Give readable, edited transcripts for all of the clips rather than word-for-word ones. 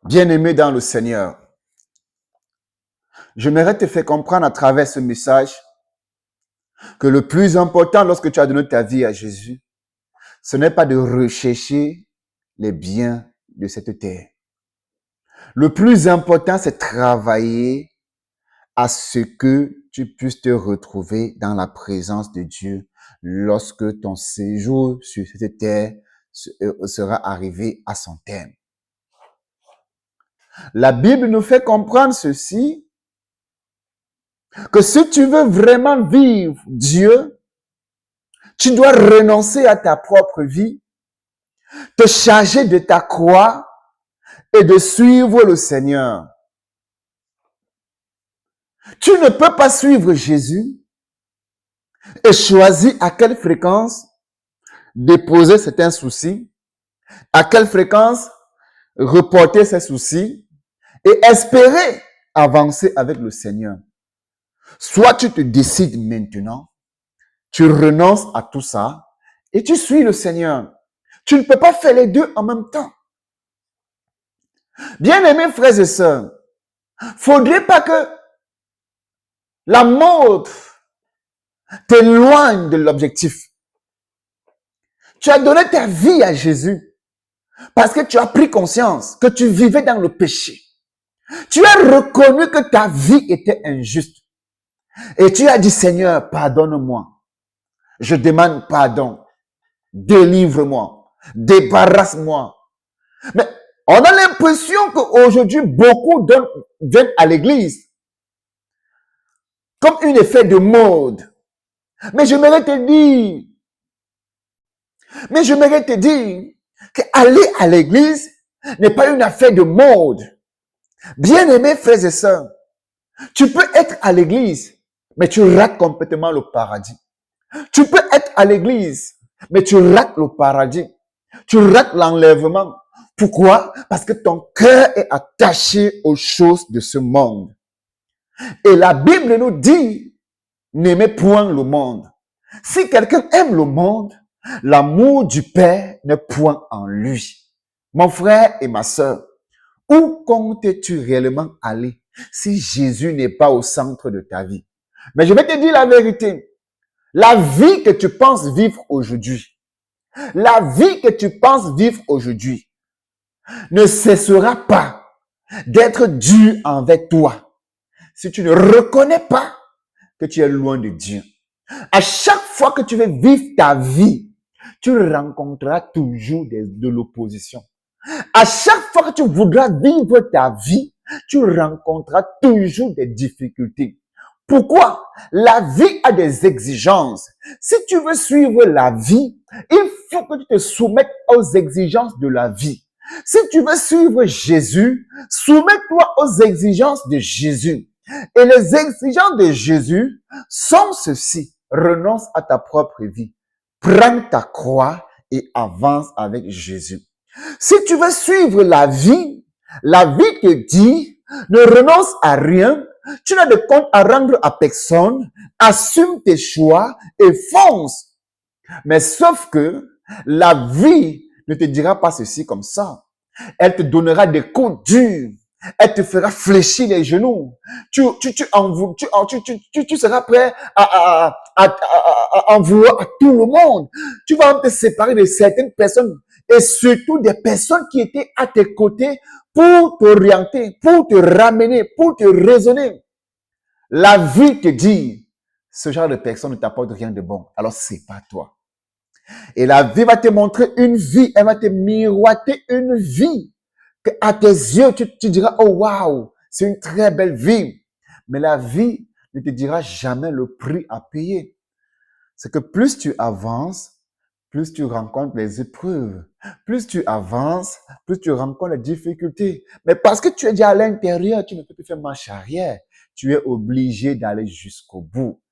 Bien-aimé dans le Seigneur, j'aimerais te faire comprendre à travers ce message que le plus important lorsque tu as donné ta vie à Jésus, ce n'est pas de rechercher les biens de cette terre. Le plus important, c'est travailler à ce que tu puisses te retrouver dans la présence de Dieu lorsque ton séjour sur cette terre sera arrivé à son terme. La Bible nous fait comprendre ceci, que si tu veux vraiment vivre Dieu, tu dois renoncer à ta propre vie, te charger de ta croix et de suivre le Seigneur. Tu ne peux pas suivre Jésus et choisir à quelle fréquence déposer certains soucis, à quelle fréquence reporter ces soucis et espérer avancer avec le Seigneur. Soit tu te décides maintenant, tu renonces à tout ça et tu suis le Seigneur. Tu ne peux pas faire les deux en même temps. Bien-aimés frères et sœurs, faudrait pas que la mode t'éloigne de l'objectif. Tu as donné ta vie à Jésus parce que tu as pris conscience que tu vivais dans le péché. Tu as reconnu que ta vie était injuste. Et tu as dit, Seigneur, pardonne-moi. Je demande pardon. Délivre-moi. Débarrasse-moi. Mais on a l'impression qu'aujourd'hui, beaucoup d'hommes viennent à l'église comme un effet de mode. Mais j'aimerais te dire qu'aller à l'église n'est pas une affaire de mode. Bien-aimés frères et sœurs, tu peux être à l'église, mais tu rates complètement le paradis. Tu peux être à l'église, mais tu rates le paradis. Tu rates l'enlèvement. Pourquoi? Parce que ton cœur est attaché aux choses de ce monde. Et la Bible nous dit, n'aimez point le monde. Si quelqu'un aime le monde, l'amour du Père n'est point en lui. Mon frère et ma sœur, où comptes-tu réellement aller si Jésus n'est pas au centre de ta vie? Mais je vais te dire la vérité. La vie que tu penses vivre aujourd'hui, ne cessera pas d'être dure envers toi si tu ne reconnais pas que tu es loin de Dieu. À chaque fois que tu veux vivre ta vie, tu rencontreras toujours de l'opposition. À chaque fois que tu voudras vivre ta vie, tu rencontreras toujours des difficultés. Pourquoi? La vie a des exigences. Si tu veux suivre la vie, il faut que tu te soumettes aux exigences de la vie. Si tu veux suivre Jésus, soumets-toi aux exigences de Jésus. Et les exigences de Jésus sont ceci. Renonce à ta propre vie. Prends ta croix et avance avec Jésus. Si tu veux suivre la vie te dit, ne renonce à rien, tu n'as de compte à rendre à personne, assume tes choix et fonce. Mais sauf que la vie ne te dira pas ceci comme ça. Elle te donnera des coups durs. Elle te fera fléchir les genoux. Tu seras prêt à en vouloir à tout le monde. Tu vas te séparer de certaines personnes et surtout des personnes qui étaient à tes côtés pour t'orienter, pour te ramener, pour te raisonner. La vie te dit, ce genre de personne ne t'apporte rien de bon. Alors c'est pas toi. Et la vie va te montrer une vie, elle va te miroiter une vie que à tes yeux, tu diras, oh waouh, c'est une très belle vie. Mais la vie ne te dira jamais le prix à payer. C'est que plus tu avances, plus tu rencontres les épreuves. Plus tu avances, plus tu rencontres les difficultés. Mais parce que tu es déjà à l'intérieur, tu ne peux plus faire marche arrière. Tu es obligé d'aller jusqu'au bout.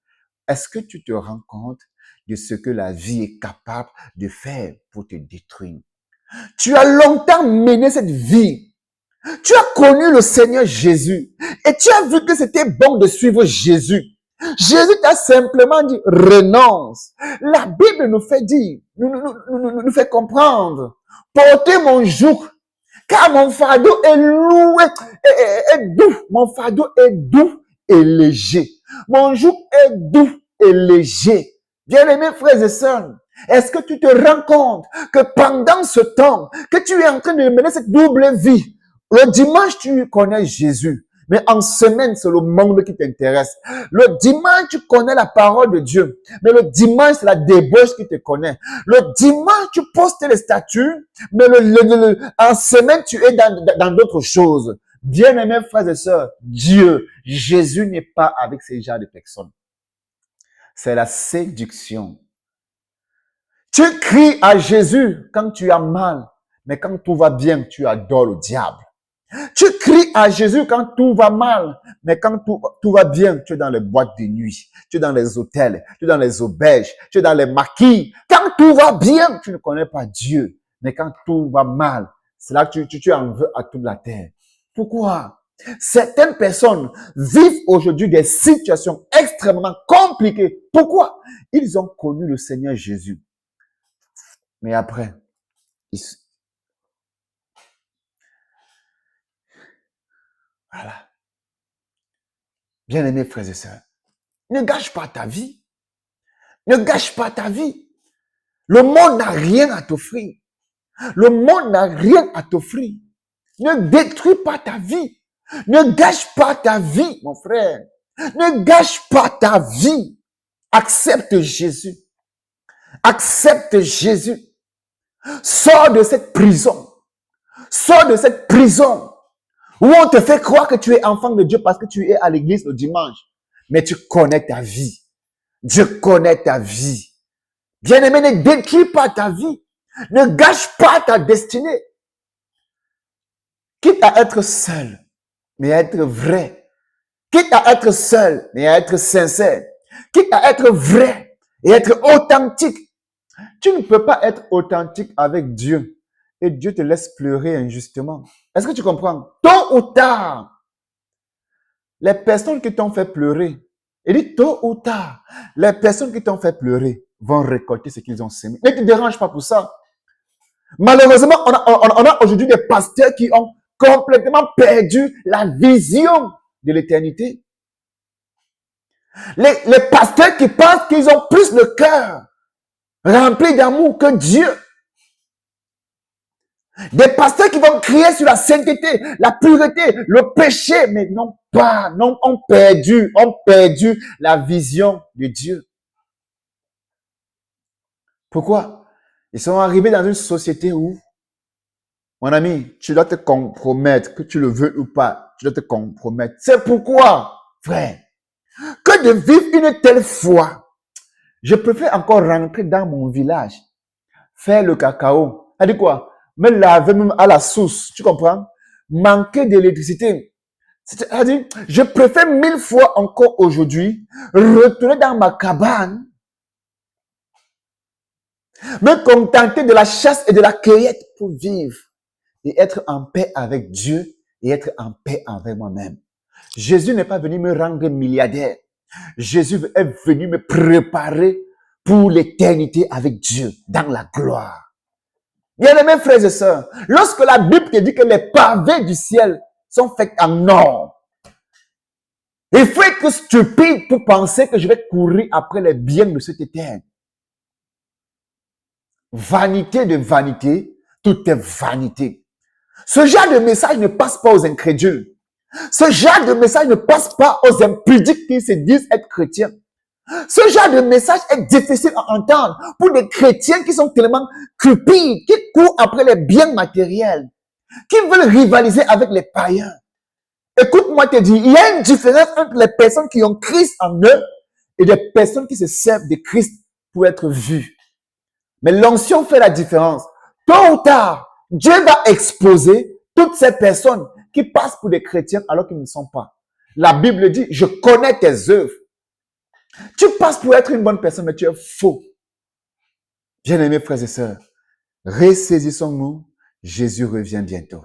Est-ce que tu te rends compte de ce que la vie est capable de faire pour te détruire? Tu as longtemps mené cette vie. Tu as connu le Seigneur Jésus et tu as vu que c'était bon de suivre Jésus. Jésus t'a simplement dit, renonce. La Bible nous fait dire, nous fait comprendre, portez mon joug Car mon fardeau est lourd, est doux. Mon fardeau est doux et léger. Mon joug est doux et léger. Bien-aimés frères et sœurs, est-ce que tu te rends compte que pendant ce temps que tu es en train de mener cette double vie, le dimanche tu connais Jésus, mais en semaine c'est le monde qui t'intéresse. Le dimanche tu connais la parole de Dieu, mais le dimanche c'est la débauche qui te connaît. Le dimanche tu postes les statuts, mais en semaine tu es dans d'autres choses. Bien-aimés frères et sœurs, Dieu, Jésus n'est pas avec ces genres de personnes. C'est la séduction. Tu cries à Jésus quand tu as mal, mais quand tout va bien, tu adores le diable. Tu cries à Jésus quand tout va mal, mais quand tout va bien, tu es dans les boîtes de nuit, tu es dans les hôtels, tu es dans les auberges, tu es dans les maquis. Quand tout va bien, tu ne connais pas Dieu, mais quand tout va mal, c'est là que tu en veux à toute la terre. Pourquoi? Certaines personnes vivent aujourd'hui des situations extrêmement compliquées. Pourquoi? Ils ont connu le Seigneur Jésus. Mais après, voilà. Bien-aimés frères et sœurs, ne gâche pas ta vie. Ne gâche pas ta vie. Le monde n'a rien à t'offrir. Le monde n'a rien à t'offrir. Ne détruis pas ta vie. Ne gâche pas ta vie, mon frère. Ne gâche pas ta vie. Accepte Jésus. Accepte Jésus. Sors de cette prison. Sors de cette prison où on te fait croire que tu es enfant de Dieu parce que tu es à l'église le dimanche. Mais tu connais ta vie. Dieu connaît ta vie. Bien-aimé, ne détruis pas ta vie. Ne gâche pas ta destinée. Quitte à être seul, mais à être vrai. Quitte à être seul, mais à être sincère. Quitte à être vrai et être authentique. Tu ne peux pas être authentique avec Dieu et Dieu te laisse pleurer injustement. Est-ce que tu comprends? Tôt ou tard, les personnes qui t'ont fait pleurer, et dit tôt ou tard, les personnes qui t'ont fait pleurer vont récolter ce qu'ils ont semé. Ne te dérange pas pour ça. Malheureusement, on a aujourd'hui des pasteurs qui ont complètement perdu la vision de l'éternité. Les pasteurs qui pensent qu'ils ont plus le cœur rempli d'amour que Dieu. Des pasteurs qui vont crier sur la sainteté, la pureté, le péché, mais non, ont perdu la vision de Dieu. Pourquoi? Ils sont arrivés dans une société où, mon ami, tu dois te compromettre, que tu le veux ou pas, tu dois te compromettre. C'est pourquoi, frère, que de vivre une telle foi, je préfère encore rentrer dans mon village, faire le cacao. Ça dit quoi? Me laver même à la source, tu comprends? Manquer d'électricité. C'est-à-dire, je préfère 1000 fois encore aujourd'hui retourner dans ma cabane, me contenter de la chasse et de la cueillette pour vivre et être en paix avec Dieu et être en paix avec moi-même. Jésus n'est pas venu me rendre milliardaire. Jésus est venu me préparer pour l'éternité avec Dieu dans la gloire. Bien-aimés frères et sœurs, lorsque la Bible te dit que les pavés du ciel sont faits en or, il faut être stupide pour penser que je vais courir après les biens de cette terre. Vanité de vanité, tout est vanité. Ce genre de message ne passe pas aux incrédules. Ce genre de message ne passe pas aux impudiques qui se disent être chrétiens. Ce genre de message est difficile à entendre pour des chrétiens qui sont tellement cupides, qui courent après les biens matériels, qui veulent rivaliser avec les païens. Écoute-moi te dire, il y a une différence entre les personnes qui ont Christ en eux et des personnes qui se servent de Christ pour être vues. Mais l'onction fait la différence. Tôt ou tard, Dieu va exposer toutes ces personnes qui passent pour des chrétiens alors qu'ils ne sont pas. La Bible dit, je connais tes œuvres. Tu passes pour être une bonne personne, mais tu es faux. Bien-aimés frères et sœurs, ressaisissons-nous. Jésus revient bientôt.